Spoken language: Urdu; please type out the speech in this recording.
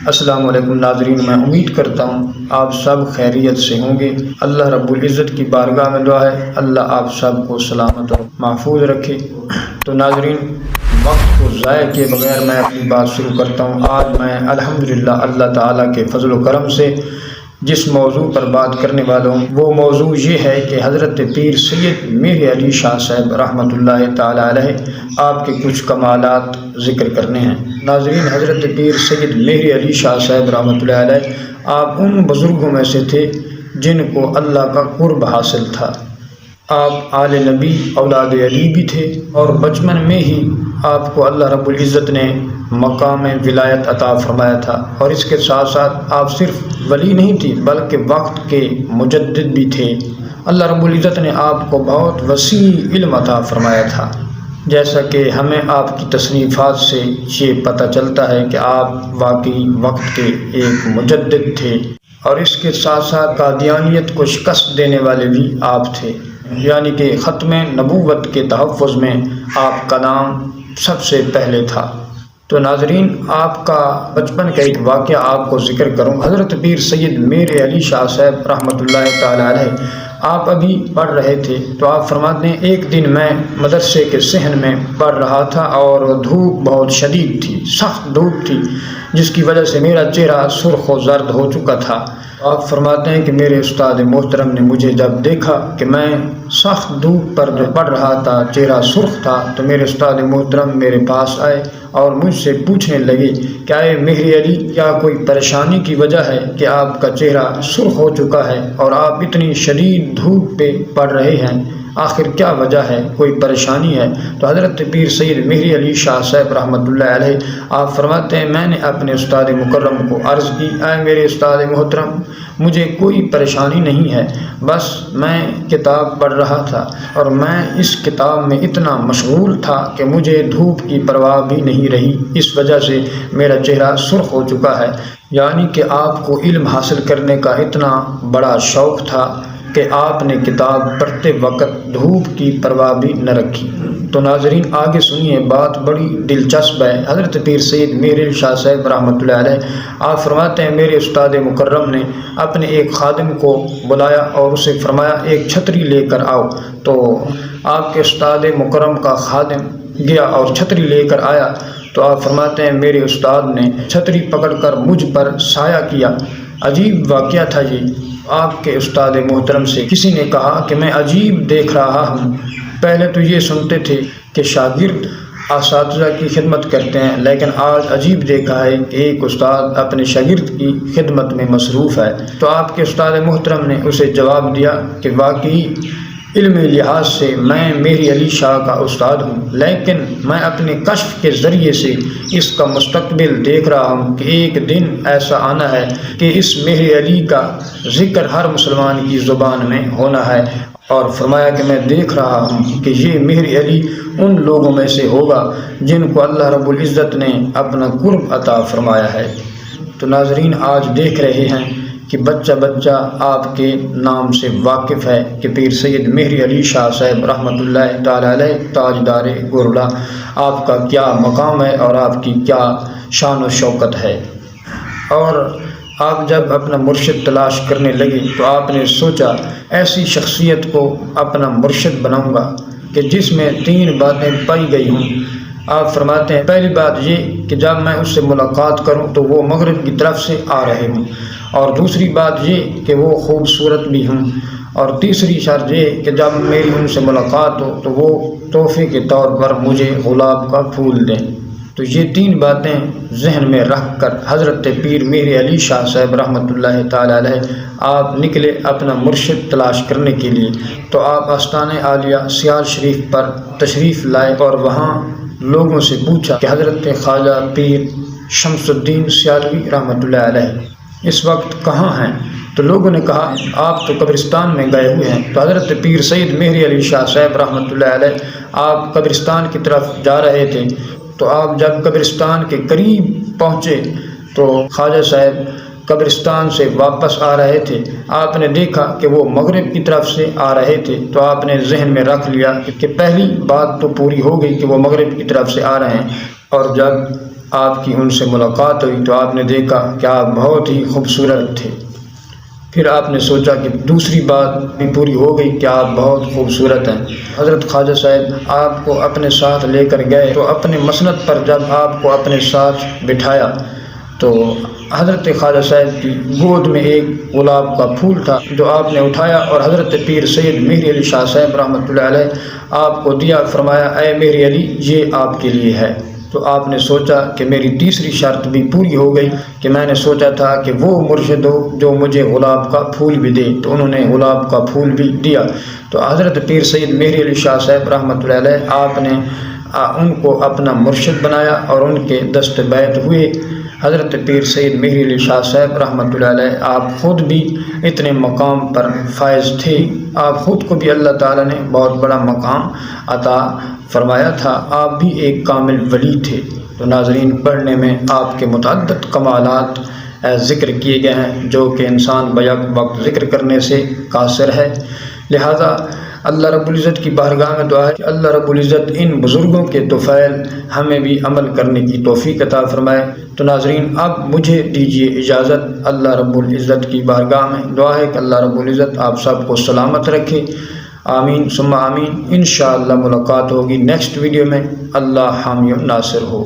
السلام علیکم ناظرین، میں امید کرتا ہوں آپ سب خیریت سے ہوں گے۔ اللہ رب العزت کی بارگاہ میں دعا ہے اللہ آپ سب کو سلامت اور محفوظ رکھے۔ تو ناظرین، وقت کو ضائع کیے بغیر میں اپنی بات شروع کرتا ہوں۔ آج میں الحمدللہ اللہ تعالیٰ کے فضل و کرم سے جس موضوع پر بات کرنے والا ہوں وہ موضوع یہ ہے کہ حضرت پیر سید میر علی شاہ صاحب رحمۃ اللہ تعالیٰ علیہ آپ کے کچھ کمالات ذکر کرنے ہیں۔ ناظرین، حضرت پیر سید میر علی شاہ صاحب رحمۃ اللہ علیہ آپ ان بزرگوں میں سے تھے جن کو اللہ کا قرب حاصل تھا۔ آپ آل نبی اولاد علی بھی تھے اور بچپن میں ہی آپ کو اللہ رب العزت نے مقام ولایت عطا فرمایا تھا، اور اس کے ساتھ ساتھ آپ صرف ولی نہیں تھی بلکہ وقت کے مجدد بھی تھے۔ اللہ رب العزت نے آپ کو بہت وسیع علم عطا فرمایا تھا، جیسا کہ ہمیں آپ کی تصنیفات سے یہ پتہ چلتا ہے کہ آپ واقعی وقت کے ایک مجدد تھے، اور اس کے ساتھ ساتھ قادیانیت کو شکست دینے والے بھی آپ تھے، یعنی کہ ختم نبوت کے تحفظ میں آپ کا نام سب سے پہلے تھا۔ تو ناظرین، آپ کا بچپن کا ایک واقعہ آپ کو ذکر کروں۔ حضرت پیر سید میر علی شاہ صاحب رحمۃ اللہ تعالیٰ علیہ آپ ابھی پڑھ رہے تھے تو آپ فرماتے ہیں ایک دن میں مدرسے کے صحن میں پڑھ رہا تھا اور دھوپ بہت شدید تھی، سخت دھوپ تھی، جس کی وجہ سے میرا چہرہ سرخ و زرد ہو چکا تھا۔ آپ فرماتے ہیں کہ میرے استاد محترم نے مجھے جب دیکھا کہ میں سخت دھوپ پر پڑھ رہا تھا، چہرہ سرخ تھا، تو میرے استاد محترم میرے پاس آئے اور مجھ سے پوچھنے لگے کہ اے مہر علی، کیا کوئی پریشانی کی وجہ ہے کہ آپ کا چہرہ سرخ ہو چکا ہے اور آپ اتنی شدید دھوپ پہ پڑھ رہے ہیں؟ آخر کیا وجہ ہے، کوئی پریشانی ہے؟ تو حضرت پیر سید میر علی شاہ صاحب رحمۃ اللہ علیہ آپ فرماتے ہیں میں نے اپنے استاد مکرم کو عرض کی، اے میرے استاد محترم، مجھے کوئی پریشانی نہیں ہے، بس میں کتاب پڑھ رہا تھا اور میں اس کتاب میں اتنا مشغول تھا کہ مجھے دھوپ کی پرواہ بھی نہیں رہی، اس وجہ سے میرا چہرہ سرخ ہو چکا ہے۔ یعنی کہ آپ کو علم حاصل کرنے کا اتنا بڑا شوق تھا کہ آپ نے کتاب پڑھتے وقت دھوپ کی پرواہ بھی نہ رکھی۔ تو ناظرین، آگے سنیے، بات بڑی دلچسپ ہے۔ حضرت پیر سید میر علی شاہ صاحب رحمۃ اللہ علیہ آپ فرماتے ہیں میرے استاد مکرم نے اپنے ایک خادم کو بلایا اور اسے فرمایا ایک چھتری لے کر آؤ۔ تو آپ کے استاد مکرم کا خادم گیا اور چھتری لے کر آیا، تو آپ فرماتے ہیں میرے استاد نے چھتری پکڑ کر مجھ پر سایہ کیا۔ عجیب واقعہ تھا یہ۔ آپ کے استاد محترم سے کسی نے کہا کہ میں عجیب دیکھ رہا ہوں، پہلے تو یہ سنتے تھے کہ شاگرد اساتذہ کی خدمت کرتے ہیں، لیکن آج عجیب دیکھا ہے کہ ایک استاد اپنے شاگرد کی خدمت میں مصروف ہے۔ تو آپ کے استاد محترم نے اسے جواب دیا کہ واقعی علمی لحاظ سے میں میر علی شاہ کا استاد ہوں، لیکن میں اپنے کشف کے ذریعے سے اس کا مستقبل دیکھ رہا ہوں کہ ایک دن ایسا آنا ہے کہ اس میر علی کا ذکر ہر مسلمان کی زبان میں ہونا ہے، اور فرمایا کہ میں دیکھ رہا ہوں کہ یہ میر علی ان لوگوں میں سے ہوگا جن کو اللہ رب العزت نے اپنا قرب عطا فرمایا ہے۔ تو ناظرین، آج دیکھ رہے ہیں کہ بچہ بچہ آپ کے نام سے واقف ہے کہ پیر سید میر علی شاہ صاحب رحمۃ اللہ تعالیٰ علیہ تاجدار گورلا آپ کا کیا مقام ہے اور آپ کی کیا شان و شوکت ہے۔ اور آپ جب اپنا مرشد تلاش کرنے لگے تو آپ نے سوچا ایسی شخصیت کو اپنا مرشد بناؤں گا کہ جس میں 3 باتیں پائی گئی ہوں۔ آپ فرماتے ہیں پہلی بات یہ کہ جب میں اس سے ملاقات کروں تو وہ مغرب کی طرف سے آ رہے ہوں، اور دوسری بات یہ کہ وہ خوبصورت بھی ہوں، اور تیسری شرط یہ کہ جب میری ان سے ملاقات ہو تو وہ تحفے کے طور پر مجھے گلاب کا پھول دیں۔ تو یہ 3 باتیں ذہن میں رکھ کر حضرت پیر میر علی شاہ صاحب رحمۃ اللہ تعالیٰ علیہ آپ نکلے اپنا مرشد تلاش کرنے کے لیے۔ تو آپ آستانِ عالیہ سیال شریف پر تشریف لائے اور وہاں لوگوں سے پوچھا کہ حضرت خواجہ پیر شمس الدین سیالوی رحمۃ اللہ علیہ اس وقت کہاں ہیں؟ تو لوگوں نے کہا آپ تو قبرستان میں گئے ہوئے ہیں۔ تو حضرت پیر سید میر علی شاہ صاحب رحمۃ اللہ علیہ آپ قبرستان کی طرف جا رہے تھے، تو آپ جب قبرستان کے قریب پہنچے تو خواجہ صاحب قبرستان سے واپس آ رہے تھے۔ آپ نے دیکھا کہ وہ مغرب کی طرف سے آ رہے تھے، تو آپ نے ذہن میں رکھ لیا کہ پہلی بات تو پوری ہو گئی کہ وہ مغرب کی طرف سے آ رہے ہیں۔ اور جب آپ کی ان سے ملاقات ہوئی تو آپ نے دیکھا کہ آپ بہت ہی خوبصورت تھے۔ پھر آپ نے سوچا کہ دوسری بات بھی پوری ہو گئی کہ آپ بہت خوبصورت ہیں۔ حضرت خواجہ صاحب آپ کو اپنے ساتھ لے کر گئے تو اپنے مسند پر جب آپ کو اپنے ساتھ بٹھایا تو حضرت خواجہ صاحب کی گود میں ایک گلاب کا پھول تھا جو آپ نے اٹھایا اور حضرت پیر سید مہری علی شاہ صاحب رحمۃ اللہ علیہ آپ کو دیا، فرمایا اے مہری علی یہ آپ کے لیے ہے۔ تو آپ نے سوچا کہ میری تیسری شرط بھی پوری ہو گئی کہ میں نے سوچا تھا کہ وہ مرشد ہو جو مجھے گلاب کا پھول بھی دے، تو انہوں نے گلاب کا پھول بھی دیا۔ تو حضرت پیر سید مہری علی شاہ صاحب رحمۃ اللہ علیہ آپ نے ان کو اپنا مرشد بنایا اور ان کے دست بیعت ہوئے۔ حضرت پیر سید مہری علی شاہ صاحب رحمۃ اللہ علیہ آپ خود بھی اتنے مقام پر فائز تھے، آپ خود کو بھی اللہ تعالیٰ نے بہت بڑا مقام عطا فرمایا تھا، آپ بھی ایک کامل ولی تھے۔ تو ناظرین، پڑھنے میں آپ کے متعدد کمالات ذکر کیے گئے ہیں جو کہ انسان بیک وقت ذکر کرنے سے قاصر ہے، لہذا اللہ رب العزت کی بارگاہ میں دعا ہے کہ اللہ رب العزت ان بزرگوں کے طفیل ہمیں بھی عمل کرنے کی توفیق عطا فرمائے۔ تو ناظرین، اب مجھے دیجیے اجازت، اللہ رب العزت کی بارگاہ میں دعا ہے کہ اللہ رب العزت آپ سب کو سلامت رکھے، آمین ثم آمین۔ انشاءاللہ ملاقات ہوگی نیکسٹ ویڈیو میں، اللہ حامی و ناصر ہو۔